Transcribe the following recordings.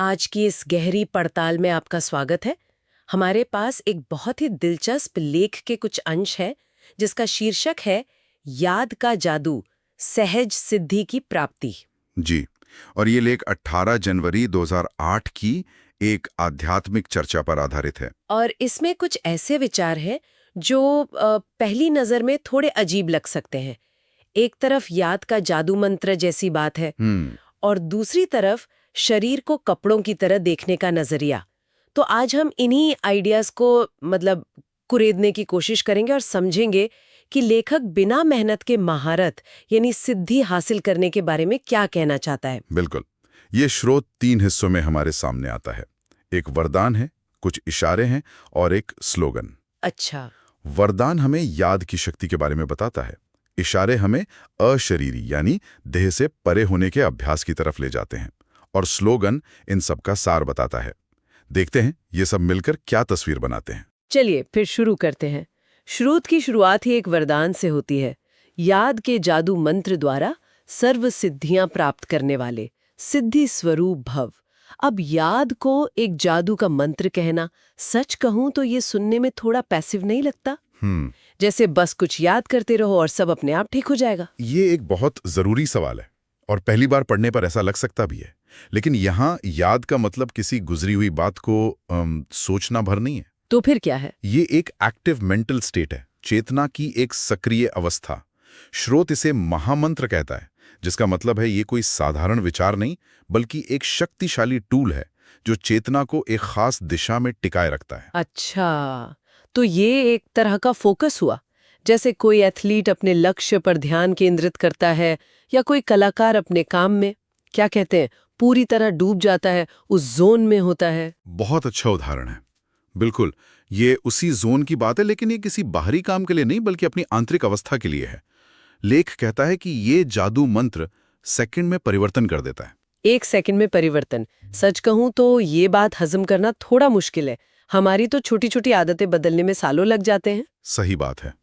आज की इस गहरी पड़ताल में आपका स्वागत है। हमारे पास एक बहुत ही दिलचस्प लेख के कुछ अंश है जिसका शीर्षक है याद का जादू, सहज सिद्धि की प्राप्ति। जी। और ये लेख 18 जनवरी 2008 की एक आध्यात्मिक चर्चा पर आधारित है। और इसमें कुछ ऐसे विचार हैं जो पहली नजर में थोड़े अजीब लग सकते हैं। एक तरफ याद का जादू मंत्र जैसी बात है और दूसरी तरफ शरीर को कपड़ों की तरह देखने का नजरिया। तो आज हम इन्हीं आइडियाज को कुरेदने की कोशिश करेंगे और समझेंगे कि लेखक बिना मेहनत के महारत यानी सिद्धि हासिल करने के बारे में क्या कहना चाहता है। बिल्कुल। ये स्रोत 3 हिस्सों में हमारे सामने आता है। एक वरदान है, कुछ इशारे हैं और एक स्लोगन। अच्छा। वरदान हमें याद की शक्ति के बारे में बताता है। इशारे हमें अशरीरी यानी देह से परे होने के अभ्यास की तरफ ले जाते हैं और स्लोगन इन सब का सार बताता है। देखते हैं ये सब मिलकर क्या तस्वीर बनाते हैं। चलिए फिर शुरू करते हैं। श्रुत की शुरुआत ही एक वरदान से होती है। याद के जादू मंत्र द्वारा सर्व सिद्धियां प्राप्त करने वाले सिद्धि स्वरूप भव। अब याद को एक जादू का मंत्र कहना, सच कहूं तो ये सुनने में थोड़ा पैसिव नहीं लगता? जैसे बस कुछ याद करते रहो और सब अपने आप ठीक हो जाएगा। ये एक बहुत जरूरी सवाल है और पहली बार पढ़ने पर ऐसा लग सकता भी है। लेकिन यहाँ याद का मतलब किसी गुजरी हुई बात को सोचना भर नहीं है। तो फिर क्या है? ये एक एक्टिव मेंटल स्टेट है, चेतना की एक सक्रिय अवस्था। स्रोत इसे महामंत्र कहता है, जिसका मतलब है ये कोई साधारण विचार नहीं बल्कि एक शक्तिशाली टूल है जो चेतना को एक खास दिशा में टिकाए रखता है। अच्छा, तो ये एक तरह का फोकस हुआ, जैसे कोई एथलीट अपने लक्ष्य पर ध्यान केंद्रित करता है या कोई कलाकार अपने काम में, क्या कहते हैं, पूरी तरह डूब जाता है, उस जोन में होता है। बहुत अच्छा उदाहरण है। बिल्कुल, ये उसी जोन की बात है, लेकिन ये किसी बाहरी काम के लिए नहीं बल्कि अपनी आंतरिक अवस्था के लिए है। लेख कहता है कि ये जादू मंत्र सेकंड में परिवर्तन कर देता है। 1 सेकंड में परिवर्तन। सच कहूं तो ये बात हजम करना थोड़ा मुश्किल है। हमारी तो छोटी छोटी आदतें बदलने में सालों लग जाते हैं। सही बात है।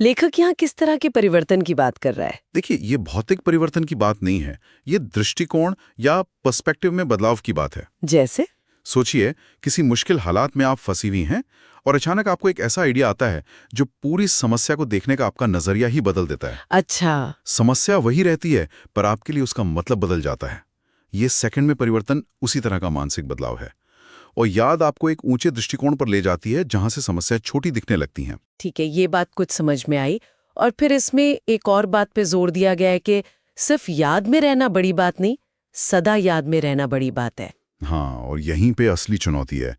लेखक यहाँ किस तरह के परिवर्तन की बात कर रहा है? देखिए, ये भौतिक परिवर्तन की बात नहीं है, ये दृष्टिकोण या पर्सपेक्टिव में बदलाव की बात है। जैसे सोचिए, किसी मुश्किल हालात में आप फंसी हुई हैं और अचानक आपको एक ऐसा आइडिया आता है जो पूरी समस्या को देखने का आपका नजरिया ही बदल देता है। अच्छा। समस्या वही रहती है पर आपके लिए उसका मतलब बदल जाता है। ये सेकंड में परिवर्तन उसी तरह का मानसिक बदलाव है और याद आपको एक ऊंचे दृष्टिकोण पर ले जाती है जहां से समस्या छोटी दिखने लगती हैं। ठीक है, ये बात कुछ समझ में आई। और फिर इसमें एक और बात पे जोर दिया गया है कि सिर्फ याद में रहना बड़ी बात नहीं, सदा याद में रहना बड़ी बात है। हाँ, और यहीं पे असली चुनौती है।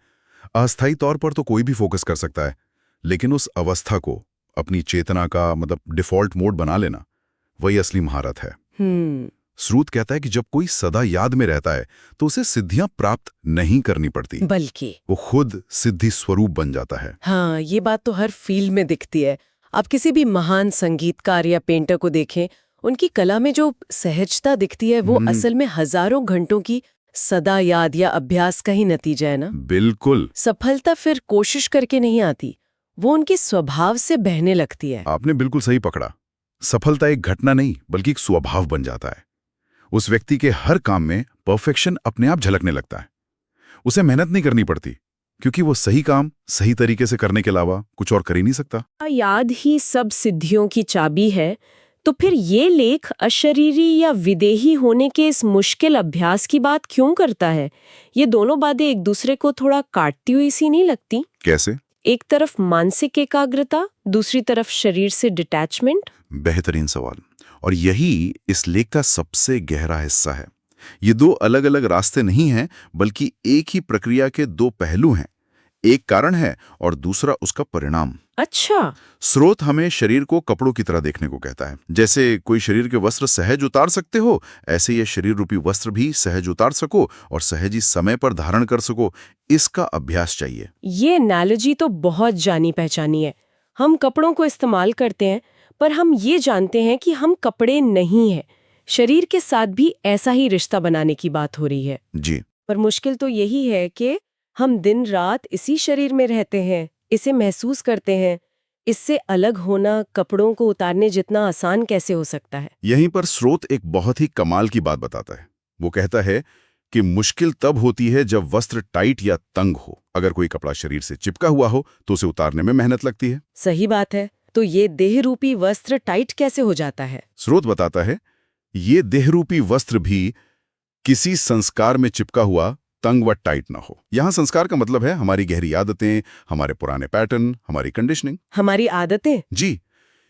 अस्थायी तौर पर तो कोई भी फोकस कर सकता है, लेकिन उस अवस्था को अपनी चेतना का डिफॉल्ट मोड बना लेना, वही असली महारत है। स्रोत कहता है कि जब कोई सदा याद में रहता है तो उसे सिद्धियां प्राप्त नहीं करनी पड़ती, बल्कि वो खुद सिद्धि स्वरूप बन जाता है। हाँ, ये बात तो हर फील्ड में दिखती है। आप किसी भी महान संगीतकार या पेंटर को देखें, उनकी कला में जो सहजता दिखती है वो असल में हजारों घंटों की सदा याद या अभ्यास का ही नतीजा है ना। बिल्कुल। सफलता फिर कोशिश करके नहीं आती, वो उनके स्वभाव से बहने लगती है। आपने बिल्कुल सही पकड़ा। सफलता एक घटना नहीं बल्कि एक स्वभाव बन जाता है। उस व्यक्ति के हर काम में परफेक्शन अपने आप झलकने लगता है। उसे मेहनत नहीं करनी पड़ती क्योंकि वो सही काम सही तरीके से करने के अलावा कुछ और कर ही नहीं सकता। याद ही सब सिद्धियों की चाबी है। तो फिर ये लेख अशरीरी या विदेही होने के इस मुश्किल अभ्यास की बात क्यों करता है? ये दोनों बातें एक दूसरे को थोड़ा काटती हुई सी नहीं लगती? कैसे? एक तरफ मानसिक एकाग्रता, दूसरी तरफ शरीर से डिटैचमेंट। बेहतरीन सवाल, और यही इस लेख का सबसे गहरा हिस्सा है। ये दो अलग अलग रास्ते नहीं हैं बल्कि एक ही प्रक्रिया के दो पहलू हैं। एक कारण है और दूसरा उसका परिणाम। अच्छा। स्रोत हमें शरीर को कपड़ों की तरह देखने को कहता है। जैसे कोई शरीर के वस्त्र सहज उतार सकते हो, ऐसे ये शरीर रूपी वस्त्र भी सहज उतार सको और सहज ही समय पर धारण कर सको, इसका अभ्यास चाहिए। ये एनालॉजी तो बहुत जानी पहचानी है। हम कपड़ों को इस्तेमाल करते हैं पर हम ये जानते हैं कि हम कपड़े नहीं हैं। शरीर के साथ भी ऐसा ही रिश्ता बनाने की बात हो रही है। जी। पर मुश्किल तो यही है कि हम दिन रात इसी शरीर में रहते हैं, इसे महसूस करते हैं। इससे अलग होना कपड़ों को उतारने जितना आसान कैसे हो सकता है? यहीं पर स्रोत एक बहुत ही कमाल की बात बताता है। वो कहता है, कि मुश्किल तब होती है जब वस्त्र टाइट या तंग हो। अगर कोई कपड़ा शरीर से चिपका हुआ हो तो उसे उतारने में मेहनत लगती है। सही बात है। तो ये देह रूपी वस्त्र टाइट कैसे हो जाता है? स्रोत बताता है, ये देहरूपी वस्त्र भी किसी संस्कार में चिपका हुआ तंग व टाइट ना हो। यहाँ संस्कार का मतलब है हमारी गहरी आदतें, हमारे पुराने पैटर्न, हमारी कंडीशनिंग। हमारी आदतें? जी,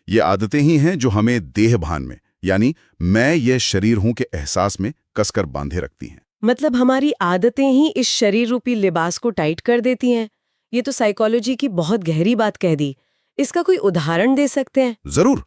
ये आदतें ही हैं जो हमें देह भान में, यानी मैं ये शरीर हूं के एहसास में कसकर बांधे रखती हैं। मतलब हमारी आदतें ही इस शरीर रूपी लिबास को टाइट कर देती हैं। ये तो साइकोलॉजी की बहुत गहरी बात कह दी। इसका कोई उदाहरण दे सकते हैं? जरूर।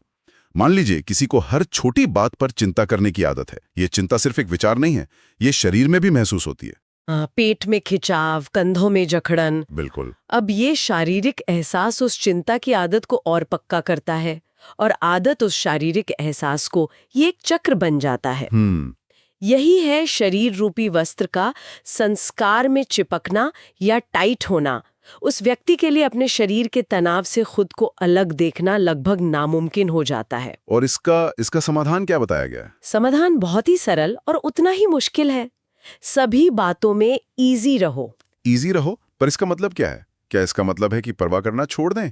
मान लीजिए किसी को हर छोटी बात पर चिंता करने की आदत है। ये चिंता सिर्फ एक विचार नहीं है, ये शरीर में भी महसूस होती है। पेट में खिंचाव, कंधों में जकड़न। बिल्कुल। अब ये शारीरिक एहसास उस चिंता की आदत को और पक्का करता है, और आदत उस शारीरिक एहसास को, ये एक चक्र बन जाता है। यही है शरीर रूपी वस्त्र का संस्कार में चिपकना या टाइट होना। उस व्यक्ति के लिए अपने शरीर के तनाव से खुद को अलग देखना लगभग नामुमकिन हो जाता है। और इसका समाधान क्या बताया गया है? समाधान बहुत ही सरल और उतना ही मुश्किल है। सभी बातों में इजी रहो। इजी रहो? पर इसका मतलब क्या है? क्या इसका मतलब है कि परवाह करना छोड़ दें?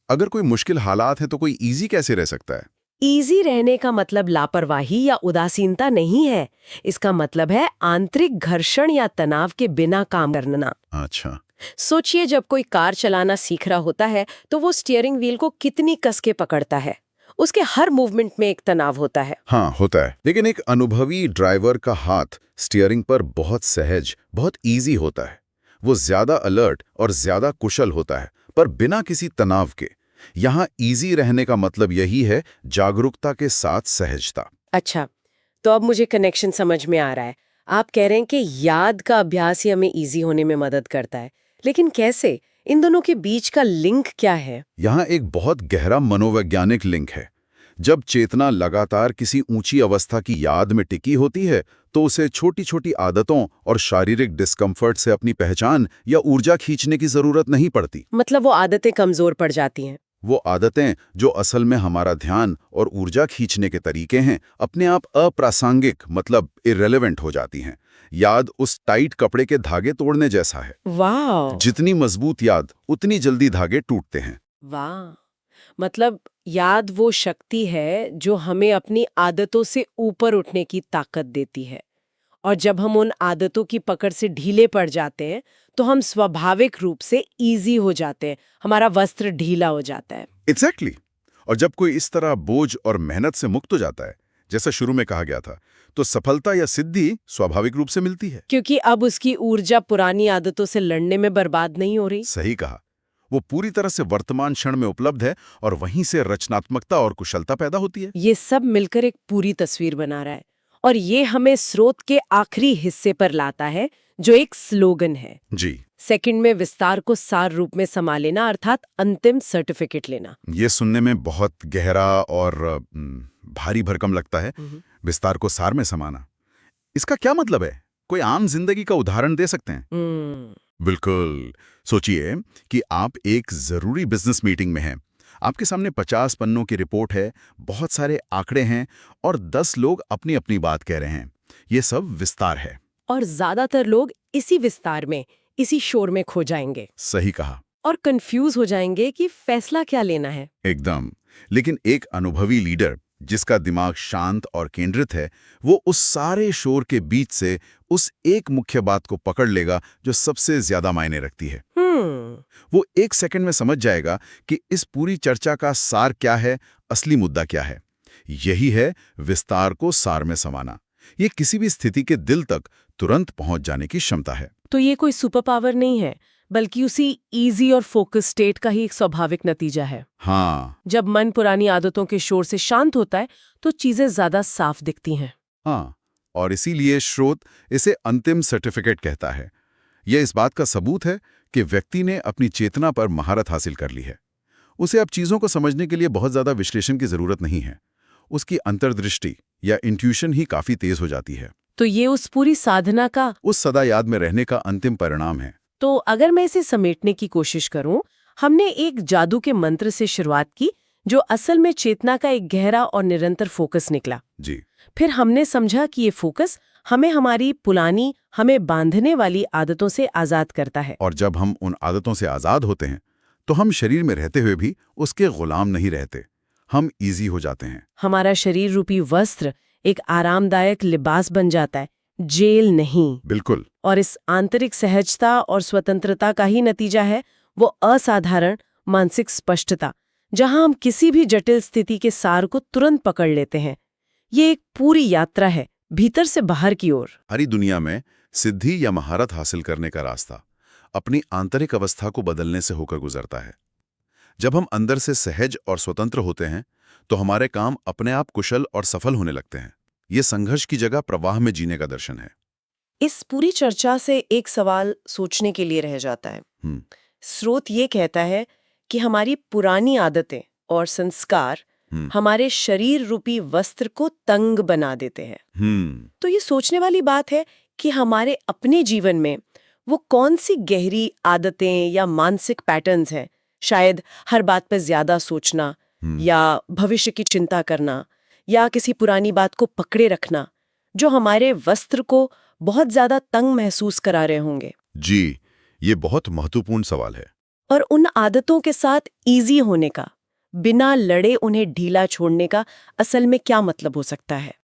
अगर कोई मुश्किल हालात है तो कोई इजी कैसे रह सकता है? इजी रहने का मतलब लापरवाही या उदासीनता नहीं है। इसका मतलब है आंतरिक घर्षण या तनाव के बिना काम करना। अच्छा। सोचिए, जब कोई कार चलाना सीख रहा होता है तो वो स्टीयरिंग व्हील को कितनी कस के पकड़ता है। उसके हर मूवमेंट में एक तनाव होता है। हाँ, होता है। लेकिन एक अनुभवी ड्राइवर का हाथ स्टीयरिंग पर बहुत सहज, बहुत इजी होता है। वो ज्यादा अलर्ट और ज्यादा कुशल होता है, पर बिना किसी तनाव के। यहाँ इजी रहने का मतलब यही है, जागरूकता के साथ सहजता। अच्छा, तो अब मुझे कनेक्शन समझ में आ रहा है। आप कह रहे हैं कि याद का अभ्यास ही हमें इजी होने में मदद करता है, लेकिन कैसे? इन दोनों के बीच का लिंक क्या है? यहाँ एक बहुत गहरा मनोवैज्ञानिक लिंक है। जब चेतना लगातार किसी ऊंची अवस्था की याद में टिकी होती है तो उसे छोटी छोटी आदतों और शारीरिक डिस्कम्फर्ट से अपनी पहचान या ऊर्जा खींचने की जरूरत नहीं पड़ती। मतलब वो आदतें कमजोर पड़ जाती हैं। वो आदतें जो असल में हमारा ध्यान और ऊर्जा खींचने के तरीके हैं, अपने आप अप्रासंगिक, मतलब इर्रेलेवेंट हो जाती हैं। याद उस टाइट कपड़े के धागे तोड़ने जैसा है। वाह! जितनी मजबूत याद, उतनी जल्दी धागे टूटते हैं। वाह! मतलब याद वो शक्ति है जो हमें अपनी आदतों से ऊपर उठने की ताकत देती है, और जब हम उन आदतों की पकड़ से ढीले पड़ जाते हैं तो हम स्वाभाविक रूप से इजी हो जाते हैं, हमारा वस्त्र ढीला हो जाता है। एग्जैक्टली। और जब कोई इस तरह बोझ और मेहनत से मुक्त हो जाता है, जैसा शुरू में कहा गया था, तो सफलता या सिद्धि स्वाभाविक रूप से मिलती है। क्योंकि अब उसकी ऊर्जा पुरानी आदतों से लड़ने में बर्बाद नहीं हो रही। सही कहा। वो पूरी तरह से वर्तमान क्षण में उपलब्ध है और वहीं से रचनात्मकता और कुशलता पैदा होती है। ये सब मिलकर एक पूरी तस्वीर बना रहा है, और ये हमें स्रोत के आखिरी हिस्से पर लाता है, जो एक स्लोगन है। जी। सेकंड में विस्तार को सार रूप में समा लेना, अर्थात अंतिम सर्टिफिकेट लेना। ये सुनने में बहुत गहरा और भारी भरकम लगता है। विस्तार को सार में समाना, इसका क्या मतलब है? कोई आम जिंदगी का उदाहरण दे सकते हैं? बिल्कुल। सोचिए कि आप एक जरूरी बिजनेस मीटिंग में हैं। आपके सामने 50 पन्नों की रिपोर्ट है, बहुत सारे आंकड़े हैं और 10 लोग अपनी अपनी बात कह रहे हैं। ये सब विस्तार है। और ज्यादातर लोग इसी विस्तार में, इसी शोर में खो जाएंगे। सही कहा। और कंफ्यूज हो जाएंगे कि फैसला क्या लेना है। एकदम। लेकिन एक अनुभवी लीडर, जिसका दिमाग शांत और केंद्रित है, वो उस सारे शोर के बीच से उस एक मुख्य बात को पकड़ लेगा जो सबसे ज्यादा मायने रखती है। वो 1 सेकंड में समझ जाएगा कि इस पूरी चर्चा का सार क्या है, असली मुद्दा क्या है। यही है विस्तार को सार में समाना। ये किसी भी स्थिति के दिल तक तुरंत पहुंच जाने की क्षमता है। तो ये कोई सुपर पावर नहीं है, बल्कि उसी इजी और फोकस स्टेट का ही एक स्वाभाविक नतीजा है। हाँ। जब मन पुरानी आदतों के शोर से शांत होता है तो चीजें ज्यादा साफ दिखती हैं। हाँ, और इसीलिए स्रोत इसे अंतिम सर्टिफिकेट कहता है। यह इस बात का सबूत है कि व्यक्ति ने अपनी चेतना पर महारत हासिल कर ली है। उसे अब चीजों को समझने के लिए बहुत ज्यादा विश्लेषण की जरूरत नहीं है। उसकी अंतर्दृष्टि या इंट्यूशन ही काफी तेज हो जाती है। तो ये उस पूरी साधना का, उस सदा याद में रहने का अंतिम परिणाम है। तो अगर मैं इसे समेटने की कोशिश करूं, हमने एक जादू के मंत्र से शुरुआत की जो असल में चेतना का एक गहरा और निरंतर फोकस निकला। जी। फिर हमने समझा कि ये फोकस हमें हमारी पुरानी, हमें बांधने वाली आदतों से आजाद करता है। और जब हम उन आदतों से आजाद होते हैं तो हम शरीर में रहते हुए भी उसके गुलाम नहीं रहते, हम ईजी हो जाते हैं। हमारा शरीर रूपी वस्त्र एक आरामदायक लिबास बन जाता है, जेल नहीं। बिल्कुल। और इस आंतरिक सहजता और स्वतंत्रता का ही नतीजा है वो असाधारण मानसिक स्पष्टता, जहां हम किसी भी जटिल स्थिति के सार को तुरंत पकड़ लेते हैं। ये एक पूरी यात्रा है, भीतर से बाहर की ओर। हरी दुनिया में सिद्धि या महारत हासिल करने का रास्ता अपनी आंतरिक अवस्था को बदलने से होकर गुजरता है। जब हम अंदर से सहज और स्वतंत्र होते हैं तो हमारे काम अपने आप कुशल और सफल होने लगते हैं। ये संघर्ष की जगह प्रवाह में जीने का दर्शन है। इस पूरी चर्चा से एक सवाल सोचने के लिए रह जाता है। स्रोत ये कहता है कि हमारी पुरानी आदतें और संस्कार हमारे शरीर रूपी वस्त्र को तंग बना देते हैं। तो ये सोचने वाली बात है कि हमारे अपने जीवन में वो कौन सी गहरी आदतें या मानसिक पैटर्न्स हैं, शायद हर बात पर ज्यादा सोचना या भविष्य की चिंता करना या किसी पुरानी बात को पकड़े रखना, जो हमारे वस्त्र को बहुत ज्यादा तंग महसूस करा रहे होंगे। जी, ये बहुत महत्वपूर्ण सवाल है। और उन आदतों के साथ इजी होने का, बिना लड़े उन्हें ढीला छोड़ने का असल में क्या मतलब हो सकता है?